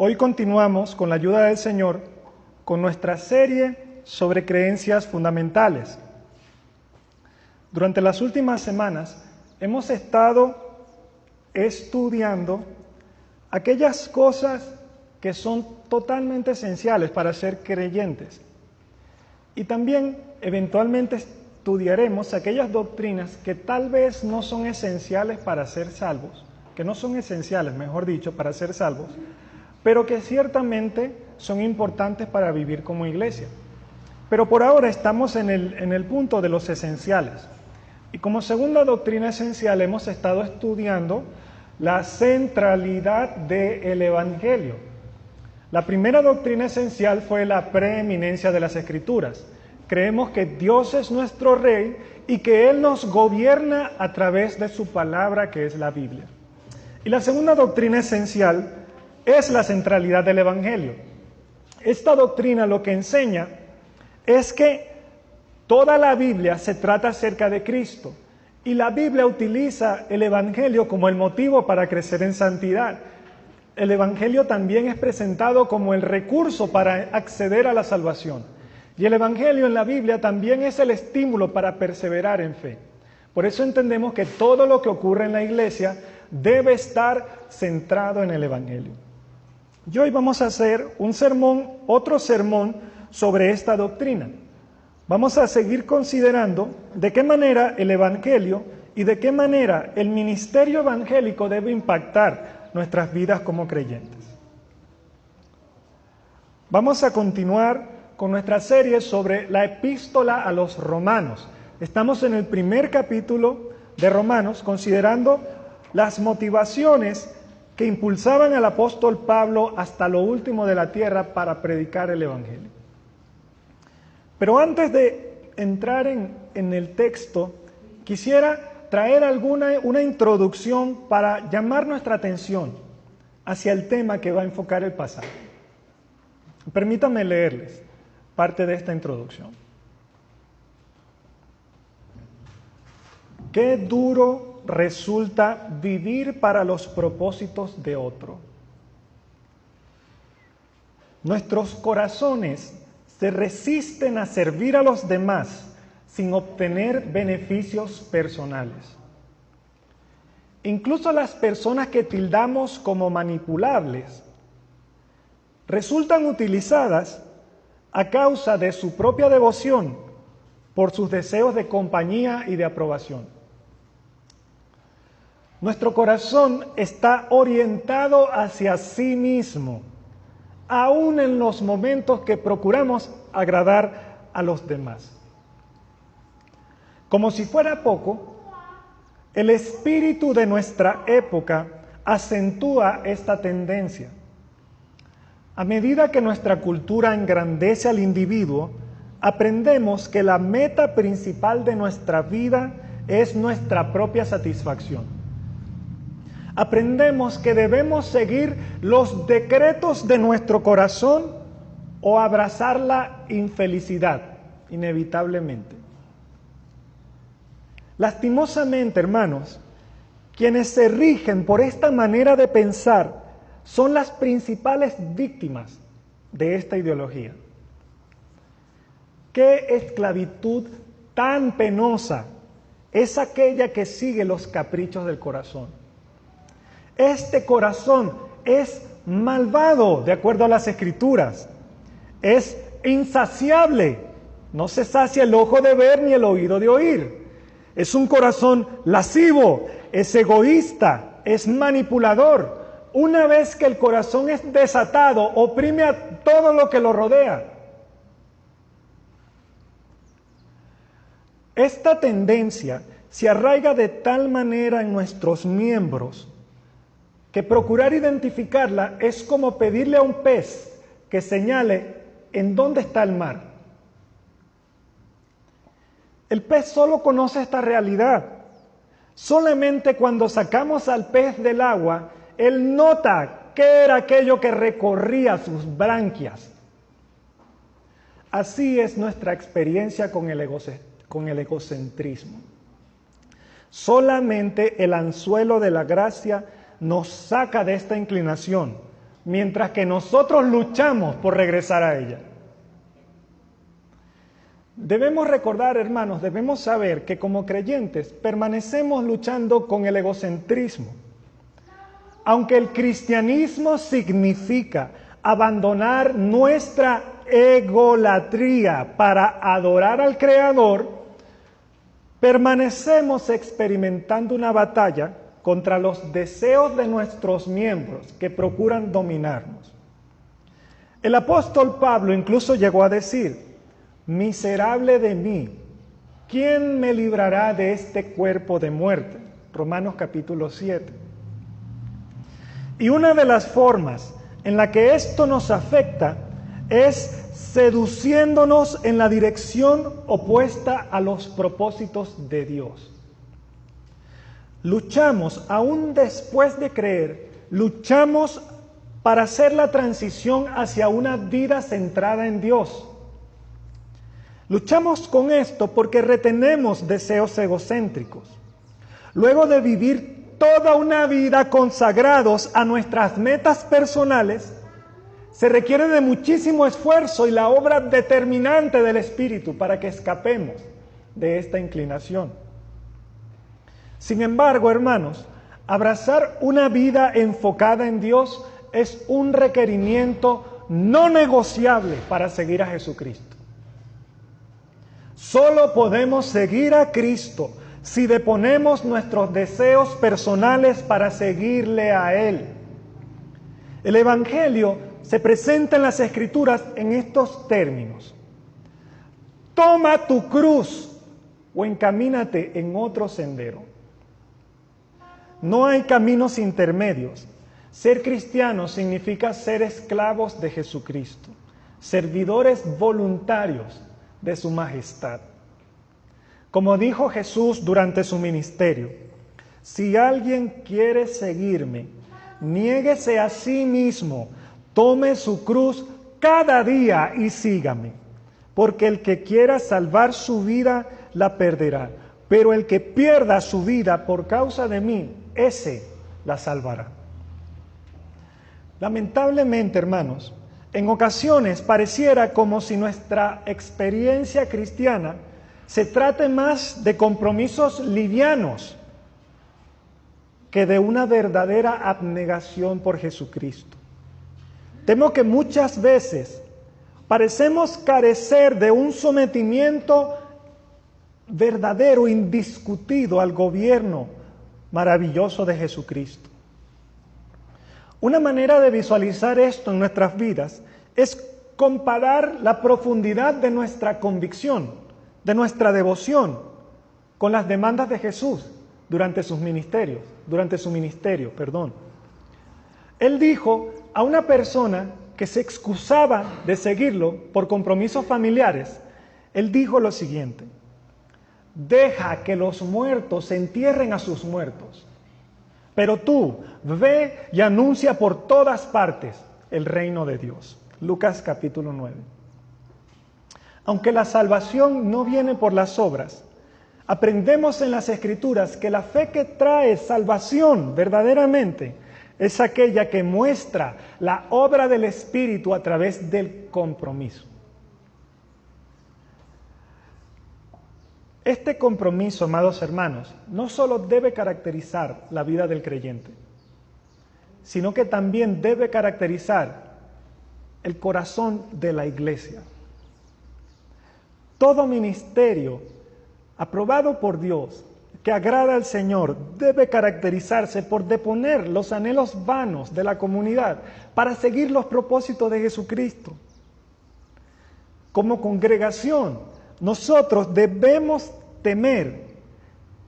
Hoy continuamos, con la ayuda del Señor, con nuestra serie sobre creencias fundamentales. Durante las últimas semanas hemos estado estudiando aquellas cosas que son totalmente esenciales para ser creyentes. Y también eventualmente estudiaremos aquellas doctrinas que tal vez no son esenciales para ser salvos, que no son esenciales, mejor dicho, para ser salvos, pero que ciertamente son importantes para vivir como iglesia. Pero por ahora estamos en el punto de los esenciales. Y como segunda doctrina esencial hemos estado estudiando la centralidad del Evangelio. La primera doctrina esencial fue la preeminencia de las Escrituras. Creemos que Dios es nuestro Rey y que Él nos gobierna a través de su palabra, que es la Biblia. Y la segunda doctrina esencial es la centralidad del Evangelio. Esta doctrina lo que enseña es que toda la Biblia se trata acerca de Cristo y la Biblia utiliza el Evangelio como el motivo para crecer en santidad. El Evangelio también es presentado como el recurso para acceder a la salvación. Y el Evangelio en la Biblia también es el estímulo para perseverar en fe. Por eso entendemos que todo lo que ocurre en la iglesia debe estar centrado en el Evangelio. Y hoy vamos a hacer otro sermón sobre esta doctrina. Vamos a seguir considerando de qué manera el Evangelio y de qué manera el ministerio evangélico debe impactar nuestras vidas como creyentes. Vamos a continuar con nuestra serie sobre la epístola a los romanos. Estamos en el primer capítulo de Romanos, considerando las motivaciones que impulsaban al apóstol Pablo hasta lo último de la tierra para predicar el Evangelio. Pero antes de entrar en el texto, quisiera traer una introducción para llamar nuestra atención hacia el tema que va a enfocar el pasaje. Permítanme leerles parte de esta introducción. Qué duro resulta vivir para los propósitos de otro. Nuestros corazones se resisten a servir a los demás sin obtener beneficios personales. Incluso las personas que tildamos como manipulables resultan utilizadas a causa de su propia devoción por sus deseos de compañía y de aprobación. Nuestro corazón está orientado hacia sí mismo, aún en los momentos que procuramos agradar a los demás. Como si fuera poco, el espíritu de nuestra época acentúa esta tendencia. A medida que nuestra cultura engrandece al individuo, aprendemos que la meta principal de nuestra vida es nuestra propia satisfacción. Aprendemos que debemos seguir los decretos de nuestro corazón o abrazar la infelicidad, inevitablemente. Lastimosamente, hermanos, quienes se rigen por esta manera de pensar son las principales víctimas de esta ideología. ¿Qué esclavitud tan penosa es aquella que sigue los caprichos del corazón? Este corazón es malvado, de acuerdo a las Escrituras. Es insaciable. No se sacia el ojo de ver ni el oído de oír. Es un corazón lascivo, es egoísta, es manipulador. Una vez que el corazón es desatado, oprime a todo lo que lo rodea. Esta tendencia se arraiga de tal manera en nuestros miembros que procurar identificarla es como pedirle a un pez que señale en dónde está el mar. El pez solo conoce esta realidad. Solamente cuando sacamos al pez del agua, él nota qué era aquello que recorría sus branquias. Así es nuestra experiencia con el egocentrismo. Solamente el anzuelo de la gracia nos saca de esta inclinación, mientras que nosotros luchamos por regresar a ella. Debemos recordar, hermanos, debemos saber que como creyentes permanecemos luchando con el egocentrismo. Aunque el cristianismo significa abandonar nuestra egolatría para adorar al Creador, permanecemos experimentando una batalla contra los deseos de nuestros miembros que procuran dominarnos. El apóstol Pablo incluso llegó a decir: miserable de mí, ¿quién me librará de este cuerpo de muerte? Romanos capítulo 7. Y una de las formas en la que esto nos afecta es seduciéndonos en la dirección opuesta a los propósitos de Dios. Luchamos, aún después de creer, luchamos para hacer la transición hacia una vida centrada en Dios. Luchamos con esto porque retenemos deseos egocéntricos. Luego de vivir toda una vida consagrados a nuestras metas personales, se requiere de muchísimo esfuerzo y la obra determinante del Espíritu para que escapemos de esta inclinación. Sin embargo, hermanos, abrazar una vida enfocada en Dios es un requerimiento no negociable para seguir a Jesucristo. Solo podemos seguir a Cristo si deponemos nuestros deseos personales para seguirle a Él. El Evangelio se presenta en las Escrituras en estos términos: toma tu cruz o encamínate en otro sendero. No hay caminos intermedios. Ser cristiano significa ser esclavos de Jesucristo, servidores voluntarios de su majestad. Como dijo Jesús durante su ministerio: si alguien quiere seguirme, niéguese a sí mismo, tome su cruz cada día y sígame. Porque el que quiera salvar su vida, la perderá. Pero el que pierda su vida por causa de mí, ese la salvará. Lamentablemente, hermanos, en ocasiones pareciera como si nuestra experiencia cristiana se trate más de compromisos livianos que de una verdadera abnegación por Jesucristo. Temo que muchas veces parecemos carecer de un sometimiento verdadero, indiscutido al gobierno maravilloso de Jesucristo. Una manera de visualizar esto en nuestras vidas es comparar la profundidad de nuestra convicción, de nuestra devoción, con las demandas de Jesús durante su ministerio. Él dijo a una persona que se excusaba de seguirlo por compromisos familiares, él dijo lo siguiente: deja que los muertos entierren a sus muertos, pero tú ve y anuncia por todas partes el reino de Dios. Lucas capítulo 9. Aunque la salvación no viene por las obras, aprendemos en las Escrituras que la fe que trae salvación verdaderamente es aquella que muestra la obra del Espíritu a través del compromiso. Este compromiso, amados hermanos, no solo debe caracterizar la vida del creyente, sino que también debe caracterizar el corazón de la iglesia. Todo ministerio aprobado por Dios, que agrada al Señor, debe caracterizarse por deponer los anhelos vanos de la comunidad para seguir los propósitos de Jesucristo. Como congregación, nosotros debemos temer,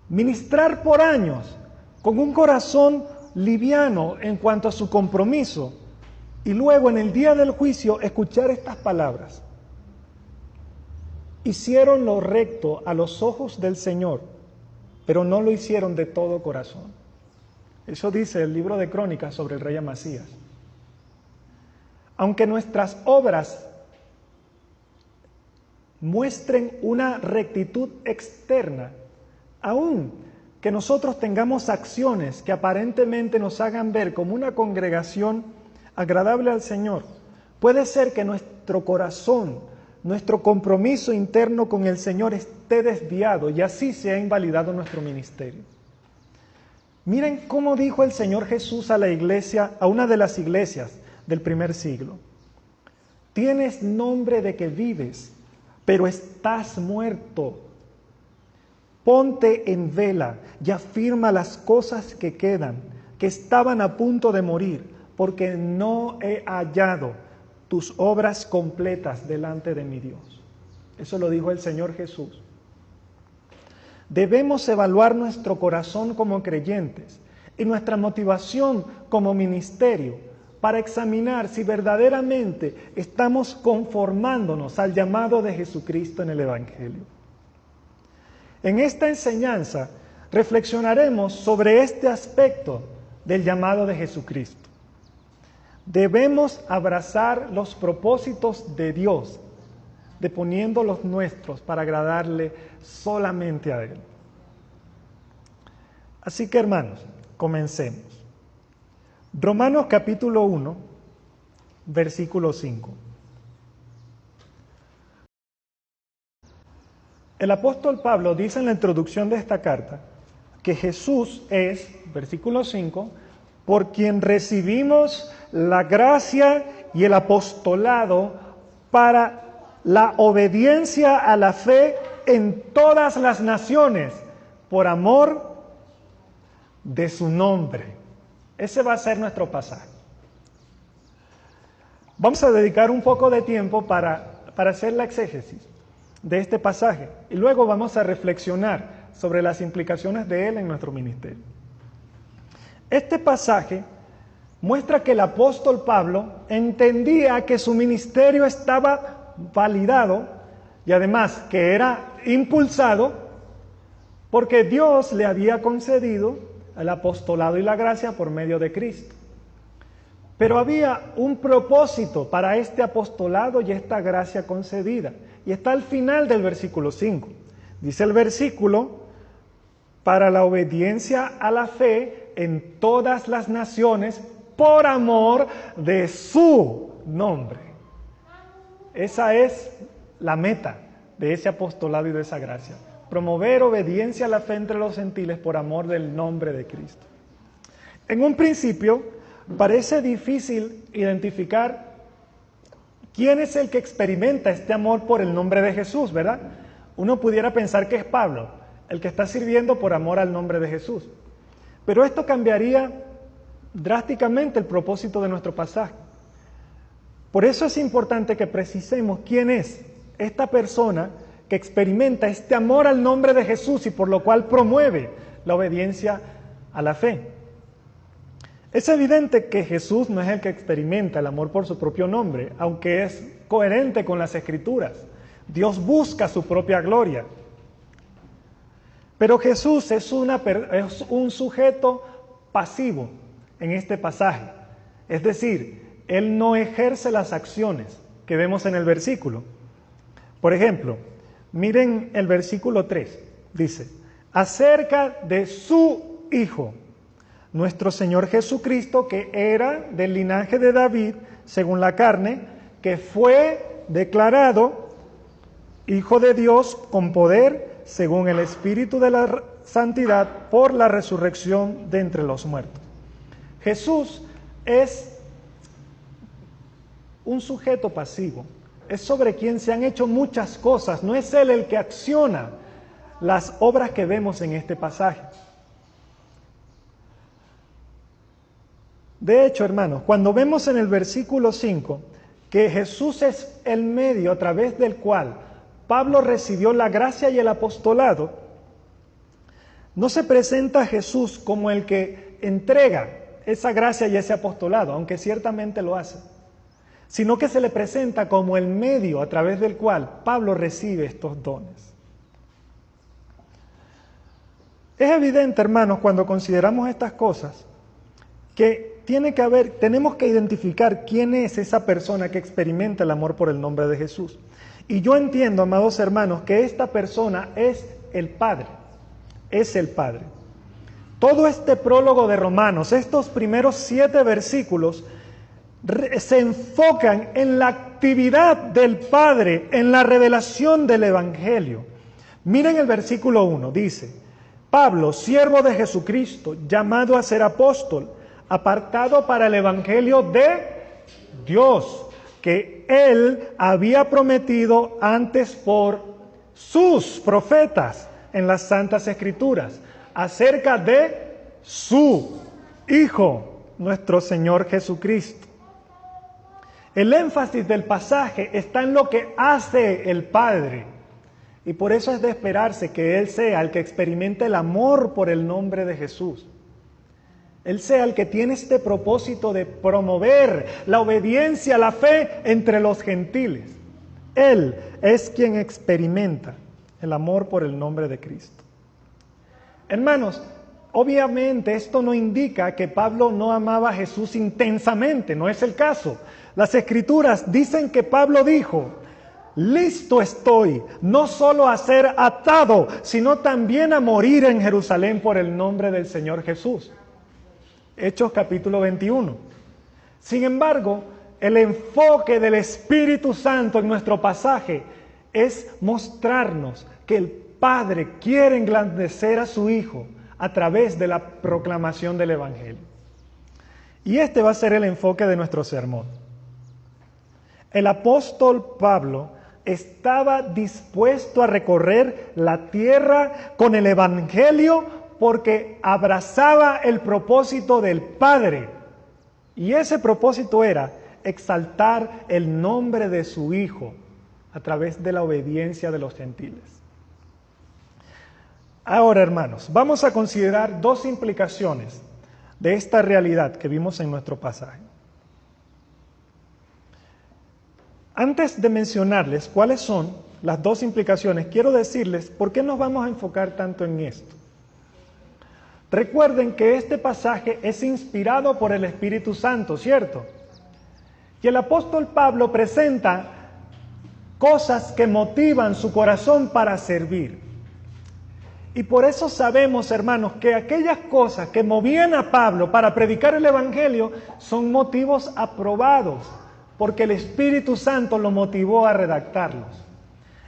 ministrar por años con un corazón liviano en cuanto a su compromiso y luego en el día del juicio escuchar estas palabras: hicieron lo recto a los ojos del Señor, pero no lo hicieron de todo corazón. Eso dice el libro de Crónicas sobre el rey Amasías. Aunque nuestras obras muestren una rectitud externa, aun que nosotros tengamos acciones que aparentemente nos hagan ver como una congregación agradable al Señor. Puede ser que nuestro corazón, nuestro compromiso interno con el Señor esté desviado y así se ha invalidado nuestro ministerio. Miren cómo dijo el Señor Jesús a la iglesia, a una de las iglesias del primer siglo. Tienes nombre de que vives, pero estás muerto. Ponte en vela y afirma las cosas que quedan, que estaban a punto de morir, porque no he hallado tus obras completas delante de mi Dios. Eso lo dijo el Señor Jesús. Debemos evaluar nuestro corazón como creyentes y nuestra motivación como ministerio para examinar si verdaderamente estamos conformándonos al llamado de Jesucristo en el Evangelio. En esta enseñanza reflexionaremos sobre este aspecto del llamado de Jesucristo. Debemos abrazar los propósitos de Dios, deponiendo los nuestros para agradarle solamente a Él. Así que, hermanos, comencemos. Romanos capítulo 1, versículo 5. El apóstol Pablo dice en la introducción de esta carta que Jesús es, versículo 5, por quien recibimos la gracia y el apostolado para la obediencia a la fe en todas las naciones, por amor de su nombre. Ese va a ser nuestro pasaje. Vamos a dedicar un poco de tiempo para hacer la exégesis de este pasaje y luego vamos a reflexionar sobre las implicaciones de él en nuestro ministerio. Este pasaje muestra que el apóstol Pablo entendía que su ministerio estaba validado y además que era impulsado porque Dios le había concedido el apostolado y la gracia por medio de Cristo. Pero había un propósito para este apostolado y esta gracia concedida. Y está al final del versículo 5. Dice el versículo, para la obediencia a la fe en todas las naciones por amor de su nombre. Esa es la meta de ese apostolado y de esa gracia. Promover obediencia a la fe entre los gentiles por amor del nombre de Cristo. En un principio, parece difícil identificar quién es el que experimenta este amor por el nombre de Jesús, ¿verdad? Uno pudiera pensar que es Pablo, el que está sirviendo por amor al nombre de Jesús. Pero esto cambiaría drásticamente el propósito de nuestro pasaje. Por eso es importante que precisemos quién es esta persona que experimenta este amor al nombre de Jesús y por lo cual promueve la obediencia a la fe. Es evidente que Jesús no es el que experimenta el amor por su propio nombre, aunque es coherente con las Escrituras. Dios busca su propia gloria. Pero Jesús es un sujeto pasivo en este pasaje. Es decir, Él no ejerce las acciones que vemos en el versículo. Por ejemplo, miren el versículo 3. Dice, acerca de su Hijo, nuestro Señor Jesucristo, que era del linaje de David, según la carne, que fue declarado Hijo de Dios con poder, según el Espíritu de la Santidad, por la resurrección de entre los muertos. Jesús es un sujeto pasivo, es sobre quien se han hecho muchas cosas, no es Él el que acciona las obras que vemos en este pasaje. De hecho, hermanos, cuando vemos en el versículo 5 que Jesús es el medio a través del cual Pablo recibió la gracia y el apostolado, no se presenta a Jesús como el que entrega esa gracia y ese apostolado, aunque ciertamente lo hace, sino que se le presenta como el medio a través del cual Pablo recibe estos dones. Es evidente, hermanos, cuando consideramos estas cosas, que tenemos que identificar quién es esa persona que experimenta el amor por el nombre de Jesús. Y yo entiendo, amados hermanos, que esta persona es el Padre. Es el Padre. Todo este prólogo de Romanos, estos primeros 7 versículos, se enfocan en la actividad del Padre, en la revelación del Evangelio. Miren el versículo 1, dice: Pablo, siervo de Jesucristo, llamado a ser apóstol, apartado para el Evangelio de Dios, que Él había prometido antes por sus profetas en las Santas Escrituras, acerca de su Hijo, nuestro Señor Jesucristo. El énfasis del pasaje está en lo que hace el Padre, y por eso es de esperarse que Él sea el que experimente el amor por el nombre de Jesús. Él sea el que tiene este propósito de promover la obediencia, la fe entre los gentiles. Él es quien experimenta el amor por el nombre de Cristo. Hermanos, obviamente esto no indica que Pablo no amaba a Jesús intensamente, no es el caso. Las Escrituras dicen que Pablo dijo: listo estoy, no solo a ser atado, sino también a morir en Jerusalén por el nombre del Señor Jesús. Hechos capítulo 21. Sin embargo, el enfoque del Espíritu Santo en nuestro pasaje es mostrarnos que el Padre quiere engrandecer a su Hijo a través de la proclamación del Evangelio. Y este va a ser el enfoque de nuestro sermón. El apóstol Pablo estaba dispuesto a recorrer la tierra con el Evangelio porque abrazaba el propósito del Padre. Y ese propósito era exaltar el nombre de su Hijo a través de la obediencia de los gentiles. Ahora, hermanos, vamos a considerar dos implicaciones de esta realidad que vimos en nuestro pasaje. Antes de mencionarles cuáles son las dos implicaciones, quiero decirles por qué nos vamos a enfocar tanto en esto. Recuerden que este pasaje es inspirado por el Espíritu Santo, ¿cierto? Y el apóstol Pablo presenta cosas que motivan su corazón para servir. Y por eso sabemos, hermanos, que aquellas cosas que movían a Pablo para predicar el Evangelio son motivos aprobados, porque el Espíritu Santo lo motivó a redactarlos.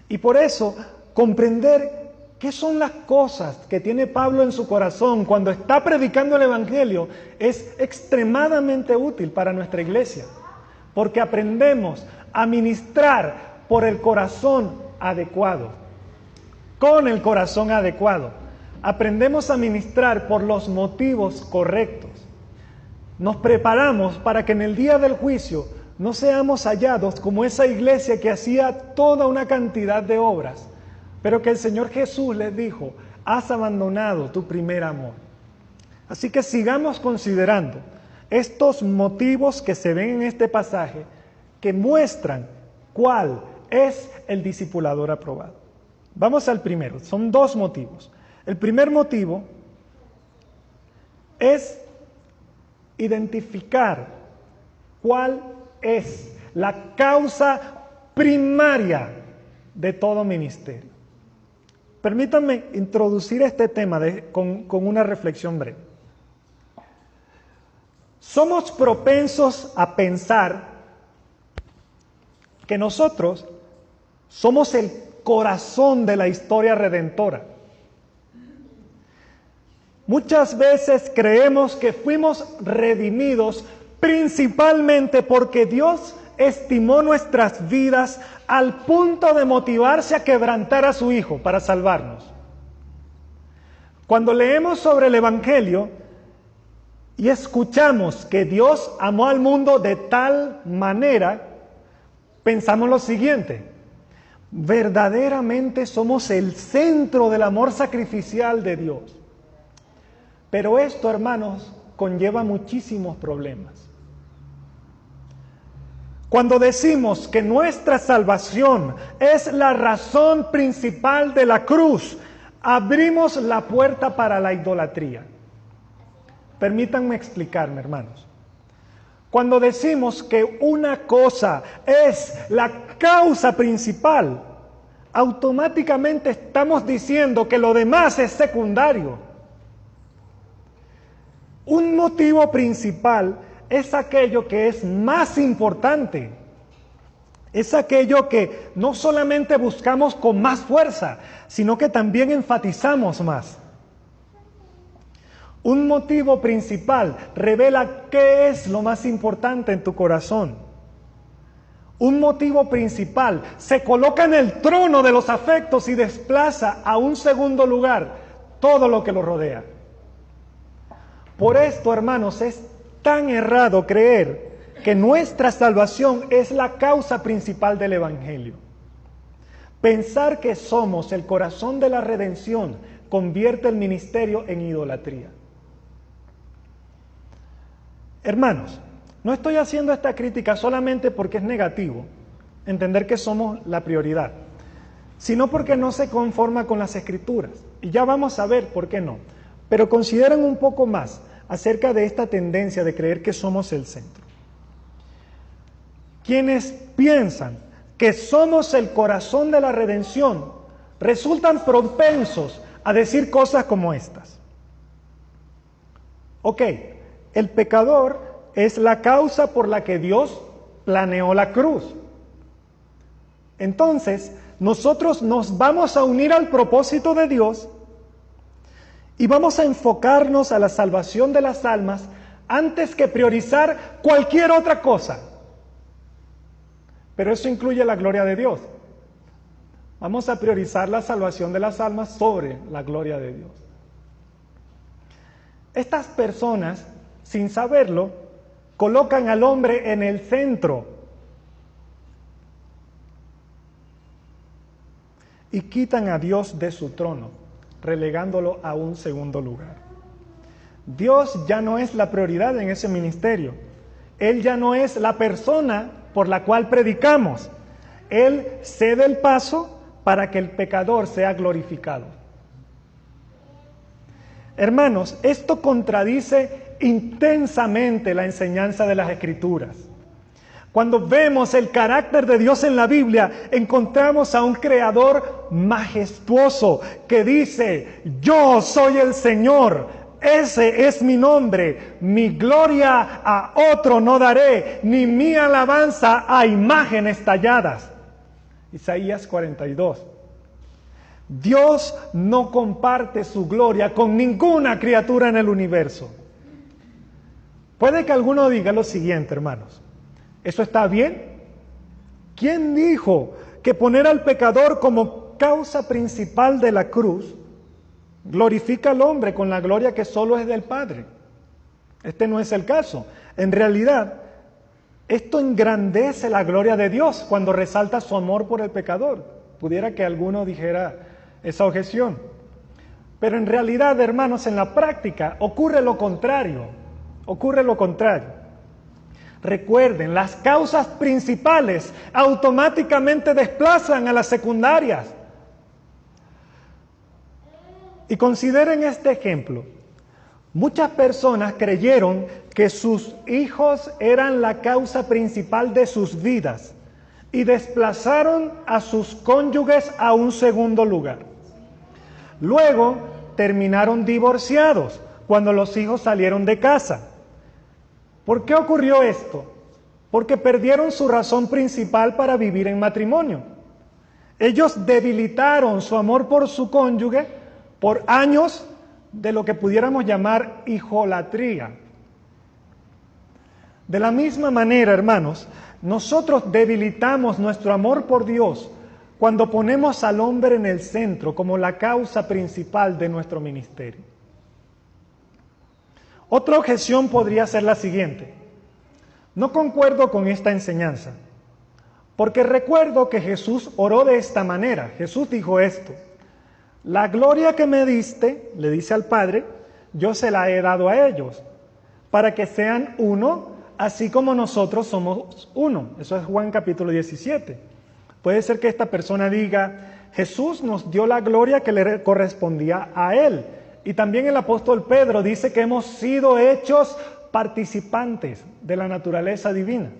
Y por eso, comprender qué son las cosas que tiene Pablo en su corazón cuando está predicando el Evangelio es extremadamente útil para nuestra iglesia, porque aprendemos a ministrar por el corazón adecuado, con el corazón adecuado. Aprendemos a ministrar por los motivos correctos. Nos preparamos para que en el día del juicio no seamos hallados como esa iglesia que hacía toda una cantidad de obras, pero que el Señor Jesús les dijo: has abandonado tu primer amor. Así que sigamos considerando estos motivos que se ven en este pasaje que muestran cuál es el discipulador aprobado. Vamos al primero, son dos motivos. El primer motivo es identificar cuál es la causa primaria de todo ministerio. Permítanme introducir este tema con una reflexión breve. Somos propensos a pensar que nosotros somos el corazón de la historia redentora. Muchas veces creemos que fuimos redimidos principalmente porque Dios estimó nuestras vidas al punto de motivarse a quebrantar a su Hijo para salvarnos. Cuando leemos sobre el Evangelio y escuchamos que Dios amó al mundo de tal manera, pensamos lo siguiente: verdaderamente somos el centro del amor sacrificial de Dios. Pero esto, hermanos, conlleva muchísimos problemas. Cuando decimos que nuestra salvación es la razón principal de la cruz, abrimos la puerta para la idolatría. Permítanme explicarme, hermanos. Cuando decimos que una cosa es la causa principal, automáticamente estamos diciendo que lo demás es secundario. Un motivo principal es aquello que es más importante. Es aquello que no solamente buscamos con más fuerza, sino que también enfatizamos más. Un motivo principal revela qué es lo más importante en tu corazón. Un motivo principal se coloca en el trono de los afectos y desplaza a un segundo lugar todo lo que lo rodea. Por esto, hermanos, es tan errado creer que nuestra salvación es la causa principal del Evangelio. Pensar que somos el corazón de la redención convierte el ministerio en idolatría. Hermanos, no estoy haciendo esta crítica solamente porque es negativo entender que somos la prioridad, sino porque no se conforma con las Escrituras. Y ya vamos a ver por qué no. Pero consideren un poco más acerca de esta tendencia de creer que somos el centro. Quienes piensan que somos el corazón de la redención resultan propensos a decir cosas como estas. Ok, el pecador es la causa por la que Dios planeó la cruz. Entonces, nosotros nos vamos a unir al propósito de Dios y vamos a enfocarnos a la salvación de las almas antes que priorizar cualquier otra cosa. Pero eso incluye la gloria de Dios. Vamos a priorizar la salvación de las almas sobre la gloria de Dios. Estas personas, sin saberlo, colocan al hombre en el centro y quitan a Dios de su trono, relegándolo a un segundo lugar. Dios ya no es la prioridad en ese ministerio. Él ya no es la persona por la cual predicamos. Él cede el paso para que el pecador sea glorificado. Hermanos, esto contradice intensamente la enseñanza de las Escrituras. Cuando vemos el carácter de Dios en la Biblia, encontramos a un creador majestuoso que dice: yo soy el Señor. Ese es mi nombre, mi gloria a otro no daré, ni mi alabanza a imágenes talladas. Isaías 42. Dios no comparte su gloria con ninguna criatura en el universo. Puede que alguno diga lo siguiente, hermanos: ¿eso está bien? ¿Quién dijo que poner al pecador como causa principal de la cruz glorifica al hombre con la gloria que solo es del Padre? Este no es el caso. En realidad, esto engrandece la gloria de Dios cuando resalta su amor por el pecador. Pudiera que alguno dijera esa objeción. Pero en realidad, hermanos, en la práctica ocurre lo contrario. Ocurre lo contrario. Recuerden, las causas principales automáticamente desplazan a las secundarias. Y consideren este ejemplo. Muchas personas creyeron que sus hijos eran la causa principal de sus vidas y desplazaron a sus cónyuges a un segundo lugar. Luego terminaron divorciados cuando los hijos salieron de casa. ¿Por qué ocurrió esto? Porque perdieron su razón principal para vivir en matrimonio. Ellos debilitaron su amor por su cónyuge por años de lo que pudiéramos llamar hijolatría. De la misma manera, hermanos, nosotros debilitamos nuestro amor por Dios cuando ponemos al hombre en el centro como la causa principal de nuestro ministerio. Otra objeción podría ser la siguiente: no concuerdo con esta enseñanza, porque recuerdo que Jesús oró de esta manera. Jesús dijo esto: la gloria que me diste, le dice al Padre, yo se la he dado a ellos, para que sean uno, así como nosotros somos uno. Eso es Juan capítulo 17. Puede ser que esta persona diga: Jesús nos dio la gloria que le correspondía a Él. Y también el apóstol Pedro dice que hemos sido hechos participantes de la naturaleza divina.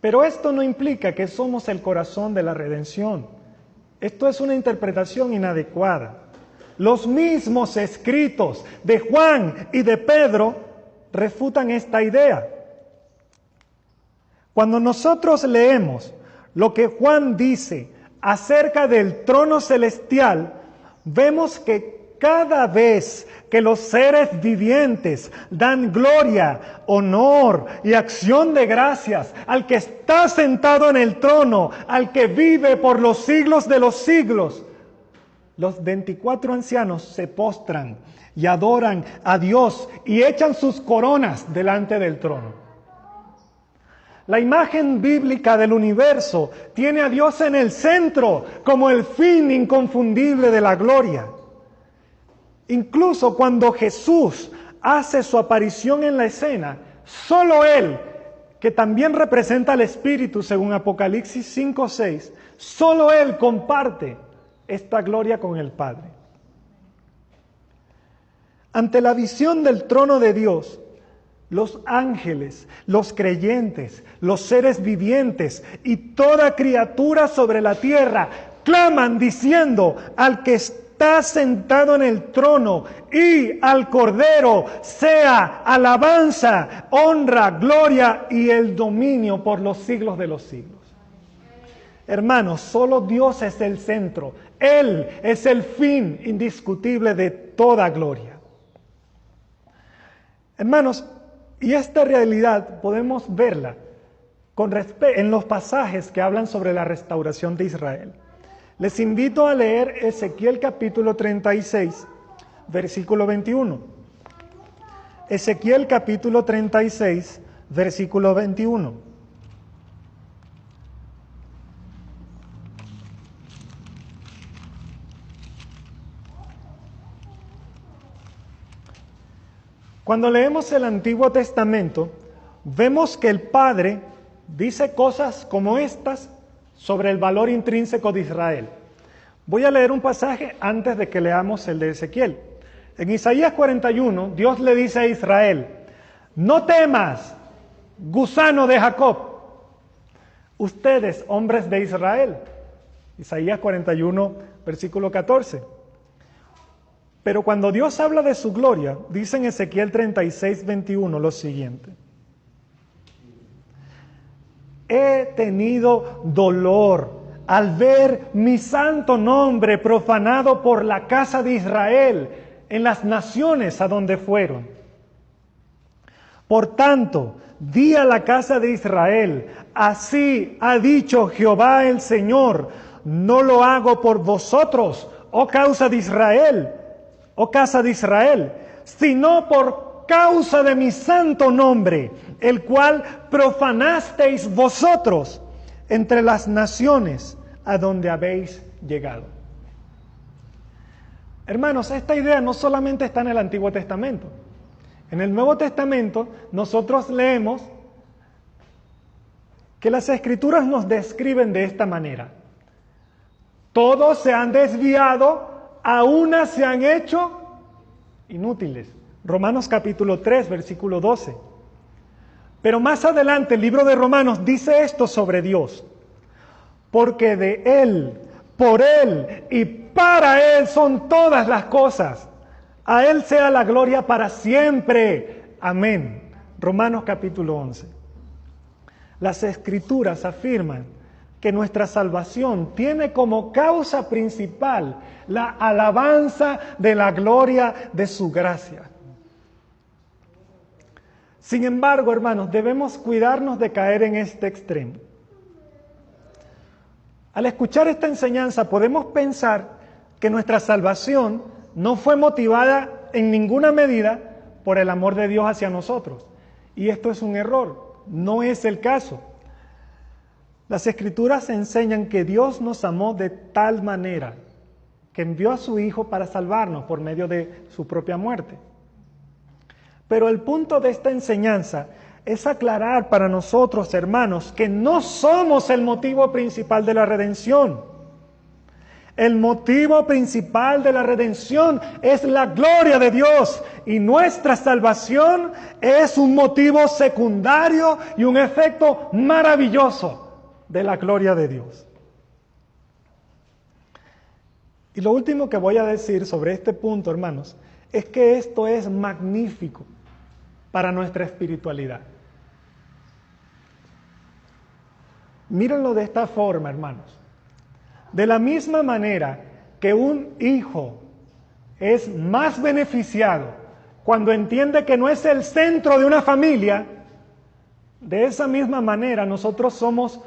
Pero esto no implica que somos el corazón de la redención. Esto es una interpretación inadecuada. Los mismos escritos de Juan y de Pedro refutan esta idea. Cuando nosotros leemos lo que Juan dice acerca del trono celestial, vemos que cada vez que los seres vivientes dan gloria, honor y acción de gracias al que está sentado en el trono, al que vive por los siglos de los siglos, los 24 ancianos se postran y adoran a Dios y echan sus coronas delante del trono. La imagen bíblica del universo tiene a Dios en el centro como el fin inconfundible de la gloria. Incluso cuando Jesús hace su aparición en la escena, solo Él, que también representa al Espíritu según Apocalipsis 5:6, solo Él comparte esta gloria con el Padre. Ante la visión del trono de Dios, los ángeles, los creyentes, los seres vivientes y toda criatura sobre la tierra claman diciendo al que está sentado en el trono y al Cordero sea alabanza, honra, gloria y el dominio por los siglos de los siglos. Hermanos, solo Dios es el centro. Él es el fin indiscutible de toda gloria. Hermanos, y esta realidad podemos verla en los pasajes que hablan sobre la restauración de Israel. Les invito a leer Ezequiel capítulo 36, versículo 21. Ezequiel capítulo 36, versículo 21. Cuando leemos el Antiguo Testamento, vemos que el Padre dice cosas como estas sobre el valor intrínseco de Israel. Voy a leer un pasaje antes de que leamos el de Ezequiel. En Isaías 41, Dios le dice a Israel: no temas, gusano de Jacob, ustedes, hombres de Israel. Isaías 41, versículo 14. Pero cuando Dios habla de su gloria, dice en Ezequiel 36, 21 lo siguiente: he tenido dolor al ver mi santo nombre profanado por la casa de Israel en las naciones a donde fueron. Por tanto, di a la casa de Israel: así ha dicho Jehová el Señor, no lo hago por vosotros, oh causa de Israel, oh casa de Israel, sino por causa de mi santo nombre, el cual profanasteis vosotros entre las naciones a donde habéis llegado. Hermanos, esta idea no solamente está en el Antiguo Testamento. En el Nuevo Testamento nosotros leemos que las Escrituras nos describen de esta manera: todos se han desviado, a una se han hecho inútiles. Romanos capítulo 3, versículo 12. Pero más adelante el libro de Romanos dice esto sobre Dios: porque de Él, por Él y para Él son todas las cosas. A Él sea la gloria para siempre. Amén. Romanos capítulo 11. Las Escrituras afirman que nuestra salvación tiene como causa principal la alabanza de la gloria de su gracia. Sin embargo, hermanos, debemos cuidarnos de caer en este extremo. Al escuchar esta enseñanza podemos pensar que nuestra salvación no fue motivada en ninguna medida por el amor de Dios hacia nosotros. Y esto es un error, no es el caso. Las Escrituras enseñan que Dios nos amó de tal manera que envió a su Hijo para salvarnos por medio de su propia muerte. Pero el punto de esta enseñanza es aclarar para nosotros, hermanos, que no somos el motivo principal de la redención. El motivo principal de la redención es la gloria de Dios, y nuestra salvación es un motivo secundario y un efecto maravilloso de la gloria de Dios. Y lo último que voy a decir sobre este punto, hermanos, es que esto es magnífico. para nuestra espiritualidad. Mírenlo de esta forma, hermanos. De la misma manera que un hijo es más beneficiado cuando entiende que no es el centro de una familia, de esa misma manera nosotros somos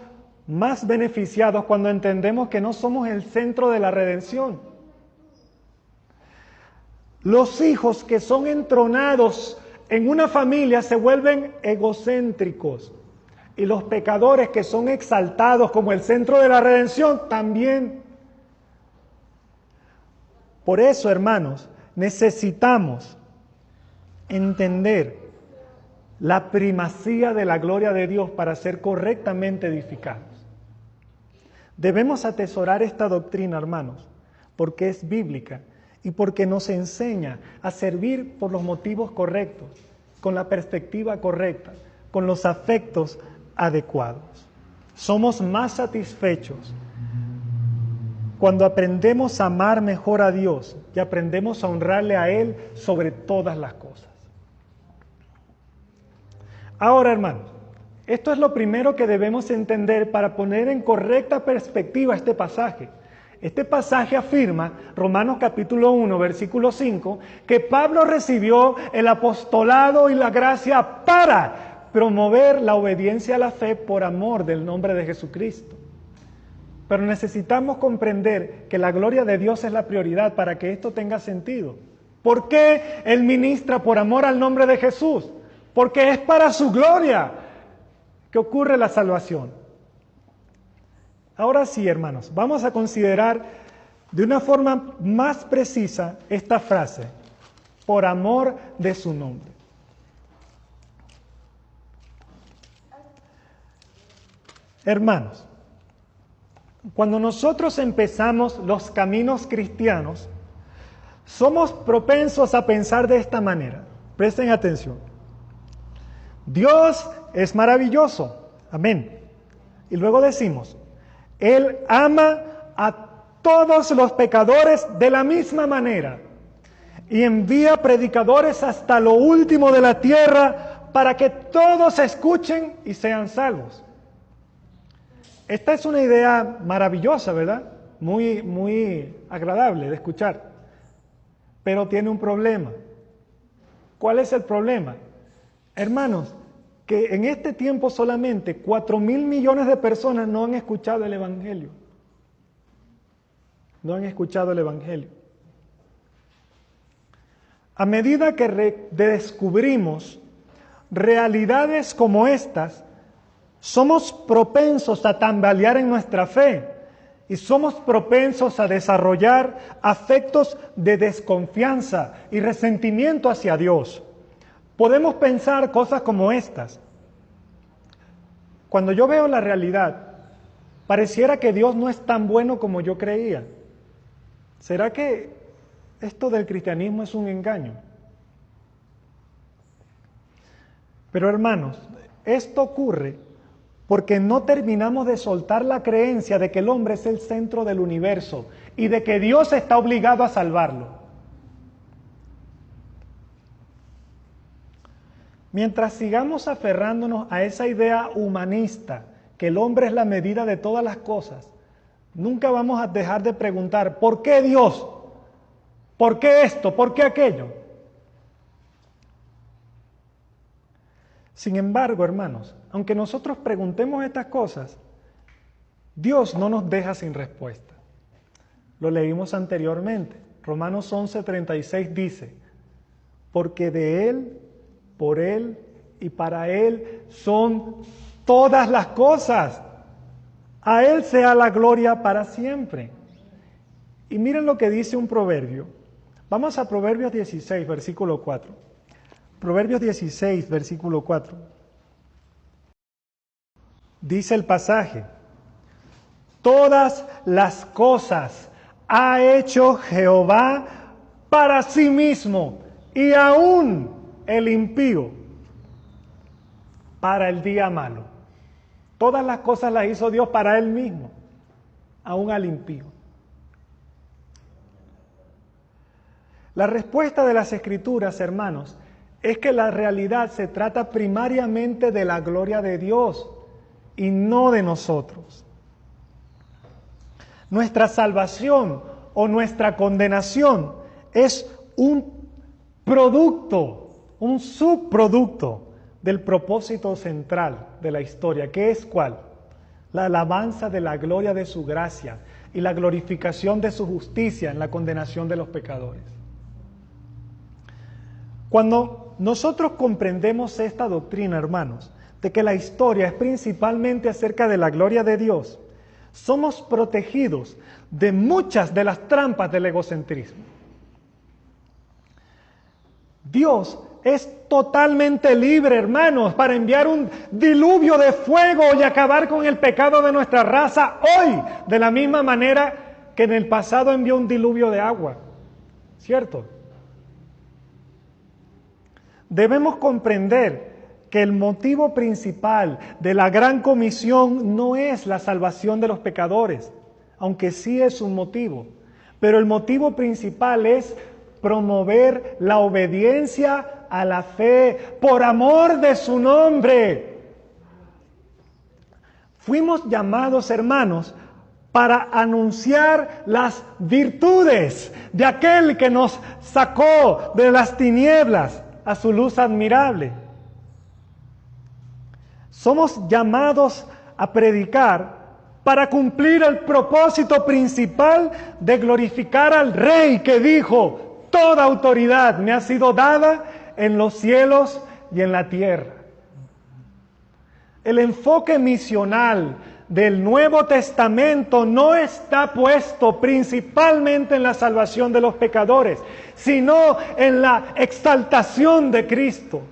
más beneficiados cuando entendemos que no somos el centro de la redención. Los hijos que son entronados en una familia se vuelven egocéntricos. Y los pecadores que son exaltados como el centro de la redención también. Por eso, hermanos, necesitamos entender la primacía de la gloria de Dios para ser correctamente edificados. Debemos atesorar esta doctrina, hermanos, porque es bíblica y porque nos enseña a servir por los motivos correctos, con la perspectiva correcta, con los afectos adecuados. Somos más satisfechos cuando aprendemos a amar mejor a Dios y aprendemos a honrarle a Él sobre todas las cosas. Ahora, hermanos, esto es lo primero que debemos entender para poner en correcta perspectiva este pasaje. Este pasaje afirma, Romanos capítulo 1, versículo 5, que Pablo recibió el apostolado y la gracia para promover la obediencia a la fe por amor del nombre de Jesucristo. Pero necesitamos comprender que la gloria de Dios es la prioridad para que esto tenga sentido. ¿Por qué Él ministra por amor al nombre de Jesús? Porque es para su gloria que ocurre la salvación. Ahora sí, hermanos, vamos a considerar de una forma más precisa esta frase, por amor de su nombre. Hermanos, cuando nosotros empezamos los caminos cristianos, somos propensos a pensar de esta manera. Presten atención. Dios es maravilloso. Amén. Y luego decimos, Él ama a todos los pecadores de la misma manera y envía predicadores hasta lo último de la tierra para que todos escuchen y sean salvos. Esta es una idea maravillosa, ¿verdad? Muy agradable de escuchar. Pero tiene un problema. ¿Cuál es el problema? Hermanos, que en este tiempo solamente 4.000 millones de personas no han escuchado el Evangelio. No han escuchado el Evangelio. A medida que descubrimos realidades como estas, somos propensos a tambalear en nuestra fe y somos propensos a desarrollar afectos de desconfianza y resentimiento hacia Dios. Podemos pensar cosas como estas. Cuando yo veo la realidad, pareciera que Dios no es tan bueno como yo creía. ¿Será que esto del cristianismo es un engaño? Pero hermanos, esto ocurre porque no terminamos de soltar la creencia de que el hombre es el centro del universo y de que Dios está obligado a salvarlo. Mientras sigamos aferrándonos a esa idea humanista, que el hombre es la medida de todas las cosas, nunca vamos a dejar de preguntar, ¿por qué Dios? ¿Por qué esto? ¿Por qué aquello? Sin embargo, hermanos, aunque nosotros preguntemos estas cosas, Dios no nos deja sin respuesta. Lo leímos anteriormente. Romanos 11:36 dice, porque de Él, por Él y para Él son todas las cosas. A Él sea la gloria para siempre. Y miren lo que dice un proverbio. Vamos a Proverbios 16, versículo 4. Proverbios 16, versículo 4. Dice el pasaje, todas las cosas ha hecho Jehová para sí mismo, y aún el impío para el día malo. Todas las cosas las hizo Dios para Él mismo, aún al impío. La respuesta de las Escrituras, hermanos, es que la realidad se trata primariamente de la gloria de Dios y no de nosotros. Nuestra salvación o nuestra condenación es un producto, un subproducto del propósito central de la historia, que es ¿cuál? La alabanza de la gloria de su gracia y la glorificación de su justicia en la condenación de los pecadores. Cuando nosotros comprendemos esta doctrina, hermanos, de que la historia es principalmente acerca de la gloria de Dios, somos protegidos de muchas de las trampas del egocentrismo. Dios es totalmente libre, hermanos, para enviar un diluvio de fuego y acabar con el pecado de nuestra raza hoy, de la misma manera que en el pasado envió un diluvio de agua. ¿Cierto? Debemos comprender que el motivo principal de la gran comisión no es la salvación de los pecadores, aunque sí es un motivo, pero el motivo principal es promover la obediencia a la fe por amor de su nombre. Fuimos llamados, hermanos, para anunciar las virtudes de aquel que nos sacó de las tinieblas a su luz admirable. Somos llamados a predicar para cumplir el propósito principal de glorificar al Rey que dijo: toda autoridad me ha sido dada en los cielos y en la tierra. El enfoque misional del Nuevo Testamento no está puesto principalmente en la salvación de los pecadores, sino en la exaltación de Cristo.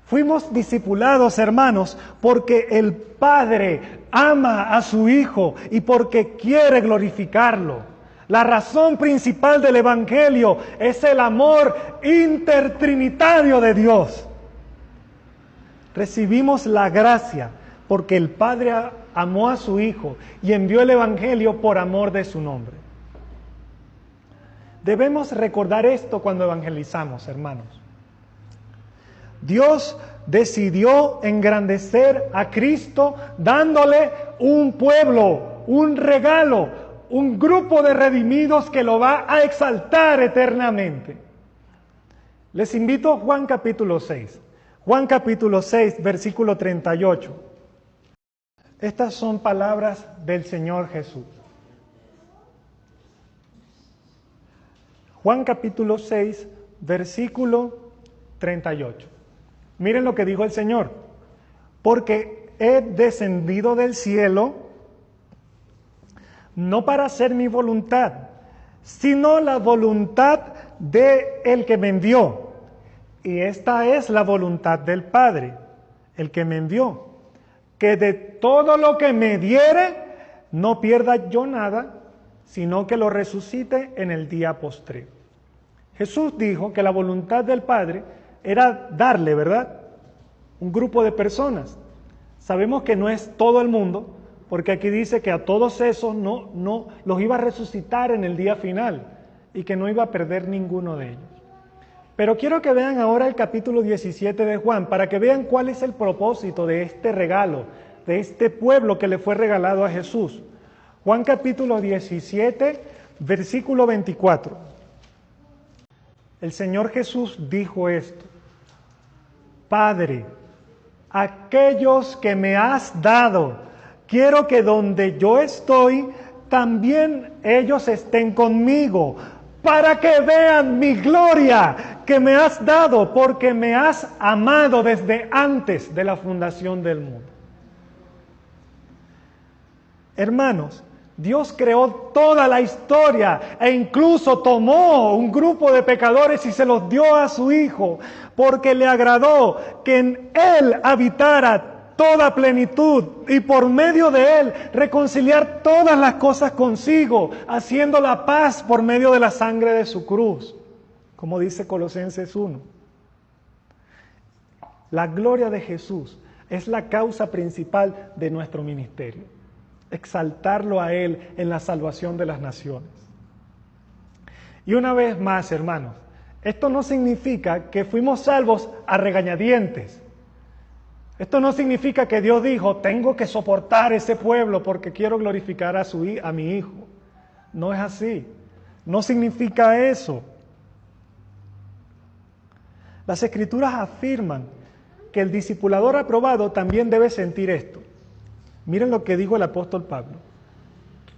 Fuimos discipulados, hermanos, porque el Padre ama a su Hijo y porque quiere glorificarlo. La razón principal del Evangelio es el amor intertrinitario de Dios. Recibimos la gracia porque el Padre amó a su Hijo y envió el Evangelio por amor de su nombre. Debemos recordar esto cuando evangelizamos, hermanos. Dios decidió engrandecer a Cristo dándole un pueblo, un regalo, un grupo de redimidos que lo va a exaltar eternamente. Les invito a Juan capítulo 6. Juan capítulo 6, versículo 38. Estas son palabras del Señor Jesús. Juan capítulo 6, versículo 38. Miren lo que dijo el Señor: porque he descendido del cielo no para hacer mi voluntad, sino la voluntad de el que me envió. Y esta es la voluntad del Padre, el que me envió, que de todo lo que me diere no pierda yo nada, sino que lo resucite en el día postrero. Jesús dijo que la voluntad del Padre era darle, ¿verdad?, un grupo de personas. Sabemos que no es todo el mundo, porque aquí dice que a todos esos no los iba a resucitar en el día final y que no iba a perder ninguno de ellos. Pero quiero que vean ahora el capítulo 17 de Juan, para que vean cuál es el propósito de este regalo, de este pueblo que le fue regalado a Jesús. Juan capítulo 17, versículo 24. El Señor Jesús dijo esto: Padre, aquellos que me has dado, quiero que donde yo estoy, también ellos estén conmigo, para que vean mi gloria que me has dado, porque me has amado desde antes de la fundación del mundo. Hermanos, Dios creó toda la historia e incluso tomó un grupo de pecadores y se los dio a su Hijo, porque le agradó que en Él habitara toda plenitud y por medio de Él reconciliar todas las cosas consigo, haciendo la paz por medio de la sangre de su cruz, como dice Colosenses 1. La gloria de Jesús es la causa principal de nuestro ministerio. Exaltarlo a Él en la salvación de las naciones. Y una vez más, hermanos, Esto no significa que fuimos salvos a regañadientes. Esto no significa que Dios dijo, tengo que soportar ese pueblo porque quiero glorificar a mi hijo. No es así. No significa eso. Las Escrituras afirman que el discipulador aprobado también debe sentir esto. Miren lo que dijo el apóstol Pablo.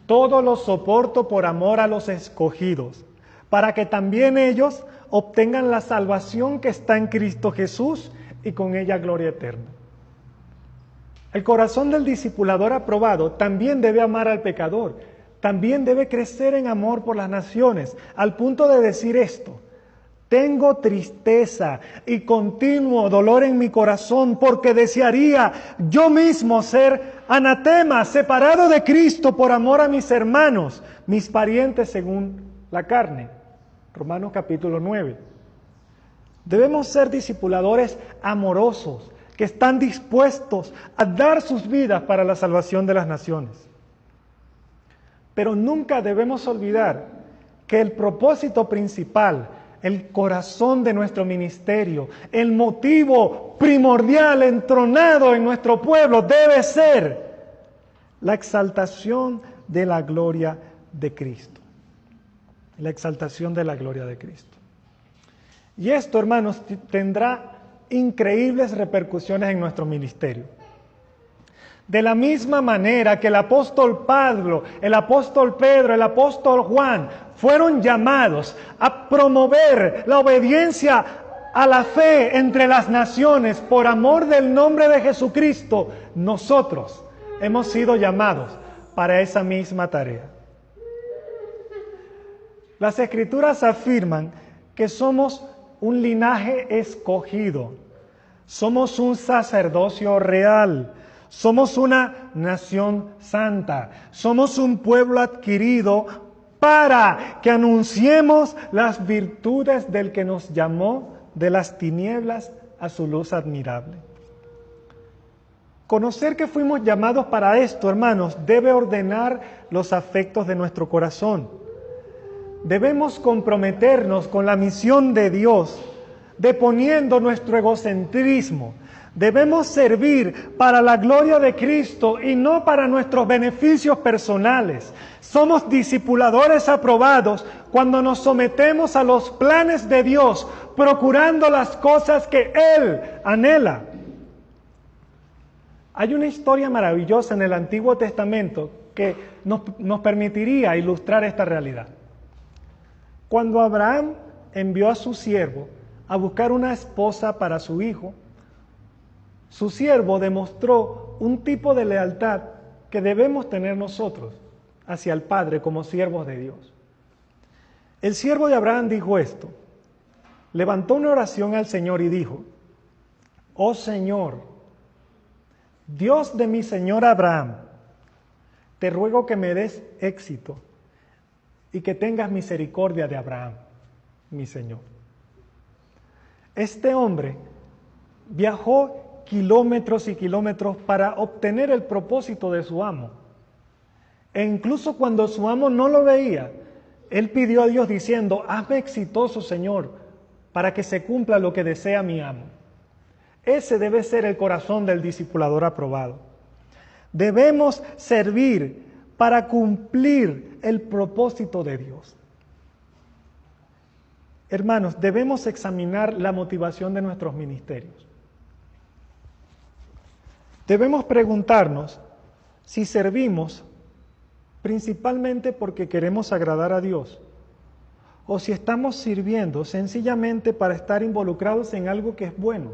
Todo lo soporto por amor a los escogidos, para que también ellos obtengan la salvación que está en Cristo Jesús y con ella gloria eterna. El corazón del discipulador aprobado también debe amar al pecador, también debe crecer en amor por las naciones, al punto de decir esto: tengo tristeza y continuo dolor en mi corazón porque desearía yo mismo ser anatema, separado de Cristo por amor a mis hermanos, mis parientes según la carne. Romanos capítulo 9. Debemos ser discipuladores amorosos, que están dispuestos a dar sus vidas para la salvación de las naciones. Pero nunca debemos olvidar que el propósito principal, el corazón de nuestro ministerio, el motivo primordial entronado en nuestro pueblo debe ser la exaltación de la gloria de Cristo. La exaltación de la gloria de Cristo. Y esto, hermanos, tendrá increíbles repercusiones en nuestro ministerio. De la misma manera que el apóstol Pablo, el apóstol Pedro, el apóstol Juan fueron llamados a promover la obediencia a la fe entre las naciones por amor del nombre de Jesucristo, nosotros hemos sido llamados para esa misma tarea. Las Escrituras afirman que somos un linaje escogido, somos un sacerdocio real, somos una nación santa, somos un pueblo adquirido para que anunciemos las virtudes del que nos llamó de las tinieblas a su luz admirable. Conocer que fuimos llamados para esto, hermanos, debe ordenar los afectos de nuestro corazón. Debemos comprometernos con la misión de Dios, deponiendo nuestro egocentrismo. Debemos servir para la gloria de Cristo y no para nuestros beneficios personales. Somos discipuladores aprobados cuando nos sometemos a los planes de Dios, procurando las cosas que Él anhela. Hay una historia maravillosa en el Antiguo Testamento que nos permitiría ilustrar esta realidad. Cuando Abraham envió a su siervo a buscar una esposa para su hijo, su siervo demostró un tipo de lealtad que debemos tener nosotros hacia el Padre como siervos de Dios. El siervo de Abraham dijo esto, levantó una oración al Señor y dijo: oh Señor, Dios de mi señor Abraham, te ruego que me des éxito y que tengas misericordia de Abraham, mi Señor. Este hombre viajó kilómetros y kilómetros para obtener el propósito de su amo. E incluso cuando su amo no lo veía, él pidió a Dios diciendo: hazme exitoso, Señor, para que se cumpla lo que desea mi amo. Ese debe ser el corazón del discipulador aprobado. Debemos servir para cumplir el propósito de Dios. Hermanos, debemos examinar la motivación de nuestros ministerios. Debemos preguntarnos si servimos principalmente porque queremos agradar a Dios, o si estamos sirviendo sencillamente para estar involucrados en algo que es bueno.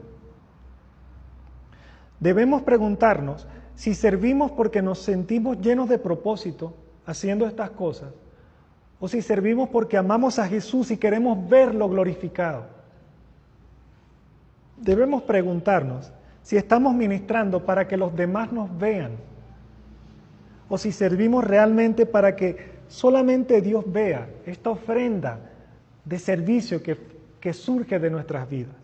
Debemos preguntarnos si servimos porque nos sentimos llenos de propósito haciendo estas cosas, o si servimos porque amamos a Jesús y queremos verlo glorificado. Debemos preguntarnos si estamos ministrando para que los demás nos vean, o si servimos realmente para que solamente Dios vea esta ofrenda de servicio que surge de nuestras vidas.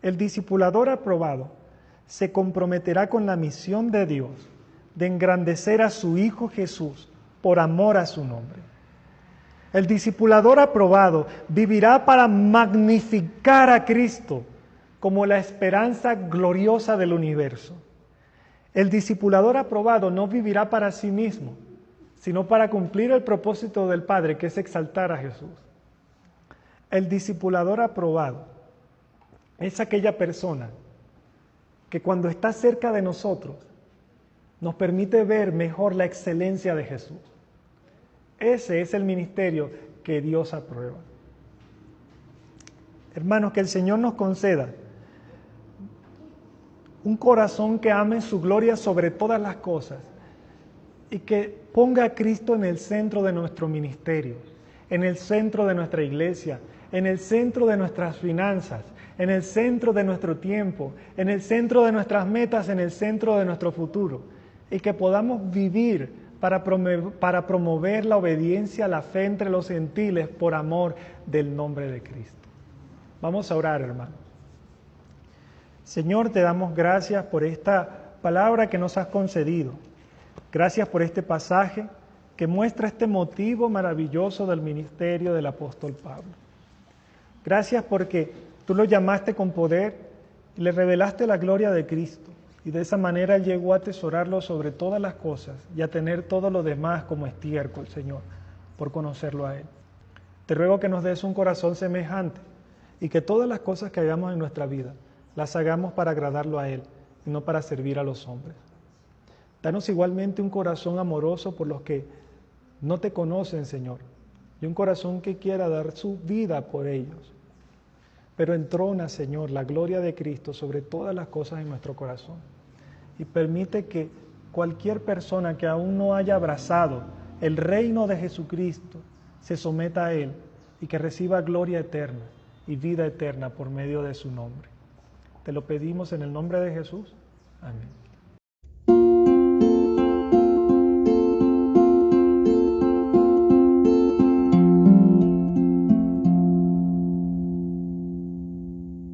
El discipulador aprobado se comprometerá con la misión de Dios de engrandecer a su Hijo Jesús por amor a su nombre. El discipulador aprobado vivirá para magnificar a Cristo como la esperanza gloriosa del universo. El discipulador aprobado no vivirá para sí mismo, sino para cumplir el propósito del Padre, que es exaltar a Jesús. El discipulador aprobado es aquella persona que cuando está cerca de nosotros nos permite ver mejor la excelencia de Jesús. Ese es el ministerio que Dios aprueba. Hermanos, que el Señor nos conceda un corazón que ame su gloria sobre todas las cosas y que ponga a Cristo en el centro de nuestro ministerio, en el centro de nuestra iglesia, en el centro de nuestras finanzas, en el centro de nuestro tiempo, en el centro de nuestras metas, en el centro de nuestro futuro, y que podamos vivir para promover la obediencia, la fe entre los gentiles por amor del nombre de Cristo. Vamos a orar, hermanos. Señor, te damos gracias por esta palabra que nos has concedido. Gracias por este pasaje que muestra este motivo maravilloso del ministerio del apóstol Pablo. Gracias porque tú lo llamaste con poder y le revelaste la gloria de Cristo. Y de esa manera Él llegó a atesorarlo sobre todas las cosas y a tener todo lo demás como estiércol, Señor, por conocerlo a Él. Te ruego que nos des un corazón semejante y que todas las cosas que hagamos en nuestra vida las hagamos para agradarlo a Él y no para servir a los hombres. Danos igualmente un corazón amoroso por los que no te conocen, Señor, y un corazón que quiera dar su vida por ellos. Pero entrona, Señor, la gloria de Cristo sobre todas las cosas en nuestro corazón. Y permite que cualquier persona que aún no haya abrazado el reino de Jesucristo se someta a Él y que reciba gloria eterna y vida eterna por medio de su nombre. Te lo pedimos en el nombre de Jesús. Amén.